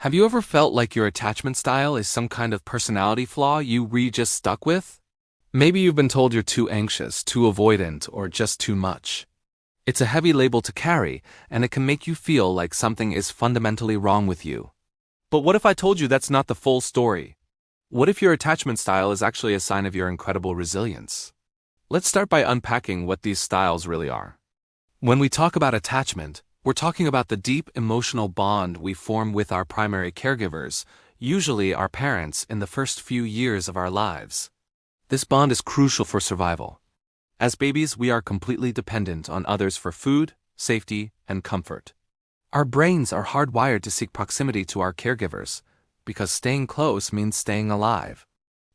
Have you ever felt like your attachment style is some kind of personality flaw you just stuck with? Maybe you've been told you're too anxious, too avoidant, or just too much. It's a heavy label to carry, and it can make you feel like something is fundamentally wrong with you. But what if I told you that's not the full story? What if your attachment style is actually a sign of your incredible resilience? Let's start by unpacking what these styles really are. When we talk about attachment, we're talking about the deep emotional bond we form with our primary caregivers, usually our parents, in the first few years of our lives. This bond is crucial for survival. As babies, we are completely dependent on others for food, safety, and comfort. Our brains are hardwired to seek proximity to our caregivers, because staying close means staying alive.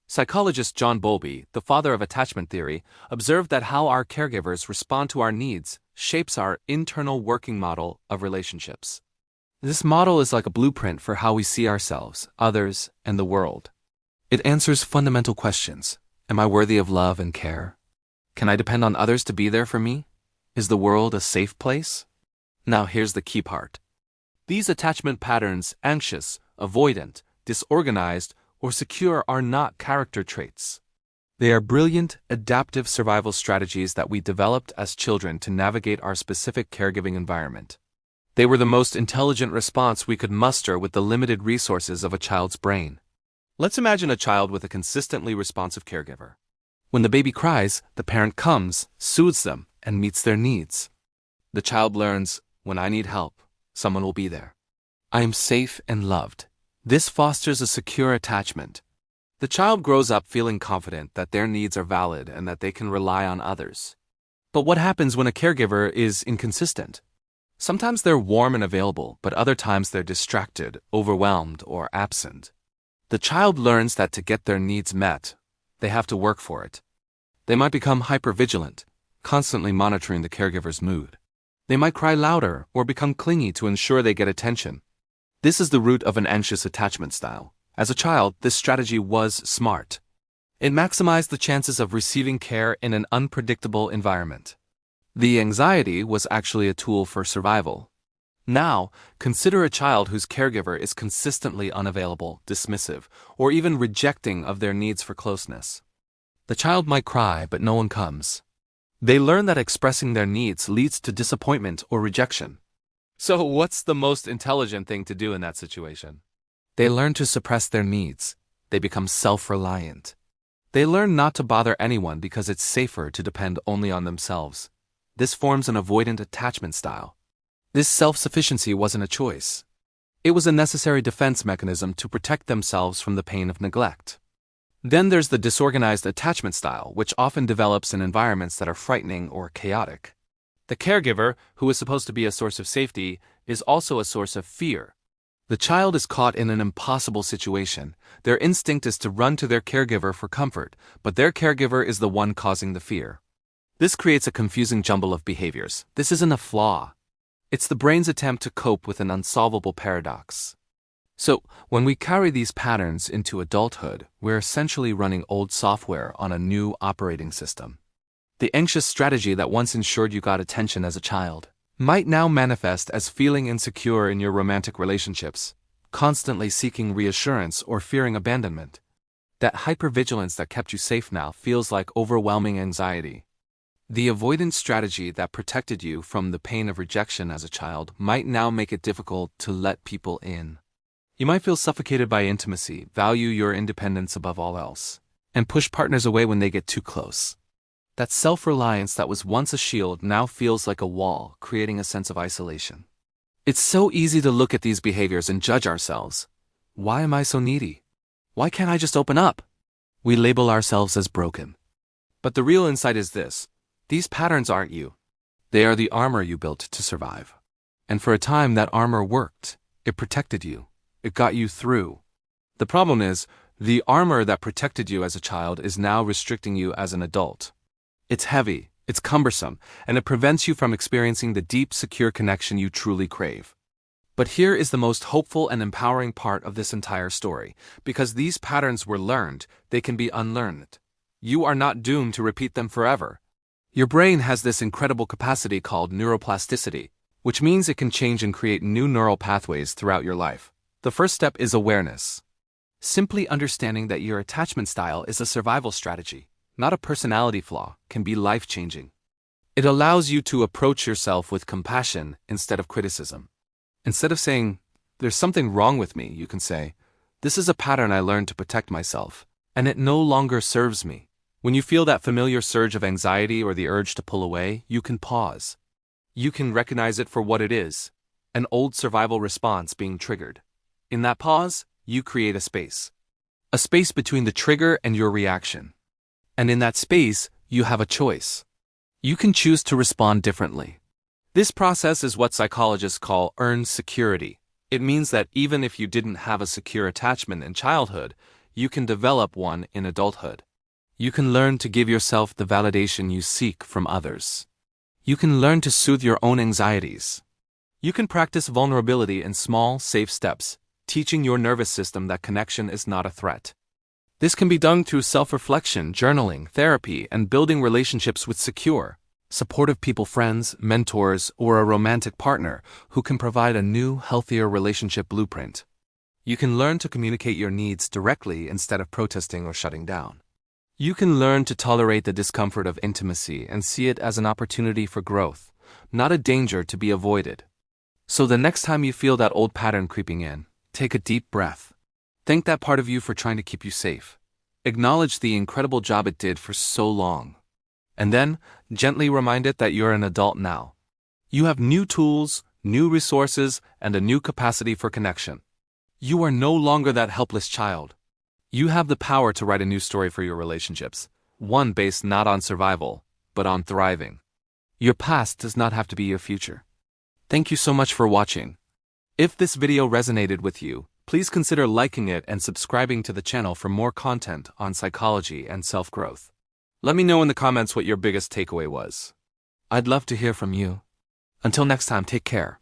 Psychologist John Bowlby, the father of attachment theory, observed that how our caregivers respond to our needs shapes our internal working model of relationships. This model is like a blueprint for how we see ourselves, others, and the world. It answers fundamental questions. Am I worthy of love and care? Can I depend on others to be there for me? Is the world a safe place? Now here's the key part. These attachment patterns, anxious, avoidant, disorganized, or secure, are not character traits. They are brilliant, adaptive survival strategies that we developed as children to navigate our specific caregiving environment. They were the most intelligent response we could muster with the limited resources of a child's brain. Let's imagine a child with a consistently responsive caregiver. When the baby cries, the parent comes, soothes them, and meets their needs. The child learns, when I need help, someone will be there. I am safe and loved. This fosters a secure attachment. The child grows up feeling confident that their needs are valid and that they can rely on others. But what happens when a caregiver is inconsistent? Sometimes they're warm and available, but other times they're distracted, overwhelmed, or absent. The child learns that to get their needs met, they have to work for it. They might become hypervigilant, constantly monitoring the caregiver's mood. They might cry louder or become clingy to ensure they get attention. This is the root of an anxious attachment style. As a child, this strategy was smart. It maximized the chances of receiving care in an unpredictable environment. The anxiety was actually a tool for survival. Now, consider a child whose caregiver is consistently unavailable, dismissive, or even rejecting of their needs for closeness. The child might cry, but no one comes. They learn that expressing their needs leads to disappointment or rejection. So what's the most intelligent thing to do in that situation? They learn to suppress their needs. They become self-reliant. They learn not to bother anyone because it's safer to depend only on themselves. This forms an avoidant attachment style. This self-sufficiency wasn't a choice. It was a necessary defense mechanism to protect themselves from the pain of neglect. Then there's the disorganized attachment style, which often develops in environments that are frightening or chaotic. The caregiver, who is supposed to be a source of safety, is also a source of fear. The child is caught in an impossible situation. Their instinct is to run to their caregiver for comfort, but their caregiver is the one causing the fear. This creates a confusing jumble of behaviors. This isn't a flaw. It's the brain's attempt to cope with an unsolvable paradox. So, when we carry these patterns into adulthood, we're essentially running old software on a new operating system. The anxious strategy that once ensured you got attention as a child might now manifest as feeling insecure in your romantic relationships, constantly seeking reassurance or fearing abandonment. That hypervigilance that kept you safe now feels like overwhelming anxiety. The avoidance strategy that protected you from the pain of rejection as a child might now make it difficult to let people in. You might feel suffocated by intimacy, value your independence above all else, and push partners away when they get too close. That self-reliance that was once a shield now feels like a wall, creating a sense of isolation. It's so easy to look at these behaviors and judge ourselves. Why am I so needy? Why can't I just open up? We label ourselves as broken. But the real insight is this: these patterns aren't you. They are the armor you built to survive. And for a time that armor worked. It protected you. It got you through. The problem is, the armor that protected you as a child is now restricting you as an adult. It's heavy, it's cumbersome, and it prevents you from experiencing the deep, secure connection you truly crave. But here is the most hopeful and empowering part of this entire story. Because these patterns were learned, they can be unlearned. You are not doomed to repeat them forever. Your brain has this incredible capacity called neuroplasticity, which means it can change and create new neural pathways throughout your life. The first step is awareness. Simply understanding that your attachment style is a survival strategy, not a personality flaw, can be life-changing. It allows you to approach yourself with compassion instead of criticism. Instead of saying, "There's something wrong with me," you can say, "This is a pattern I learned to protect myself, and it no longer serves me." When you feel that familiar surge of anxiety or the urge to pull away, you can pause. You can recognize it for what it is, an old survival response being triggered. In that pause, you create a space. A space between the trigger and your reaction. And in that space, you have a choice. You can choose to respond differently. This process is what psychologists call earned security. It means that even if you didn't have a secure attachment in childhood, you can develop one in adulthood. You can learn to give yourself the validation you seek from others. You can learn to soothe your own anxieties. You can practice vulnerability in small, safe steps, teaching your nervous system that connection is not a threat. This can be done through self-reflection, journaling, therapy, and building relationships with secure, supportive people, friends, mentors, or a romantic partner who can provide a new, healthier relationship blueprint. You can learn to communicate your needs directly instead of protesting or shutting down. You can learn to tolerate the discomfort of intimacy and see it as an opportunity for growth, not a danger to be avoided. So the next time you feel that old pattern creeping in, take a deep breath. Thank that part of you for trying to keep you safe. Acknowledge the incredible job it did for so long. And then, gently remind it that you're an adult now. You have new tools, new resources, and a new capacity for connection. You are no longer that helpless child. You have the power to write a new story for your relationships, one based not on survival, but on thriving. Your past does not have to be your future. Thank you so much for watching. If this video resonated with you, please consider liking it and subscribing to the channel for more content on psychology and self-growth. Let me know in the comments what your biggest takeaway was. I'd love to hear from you. Until next time, take care.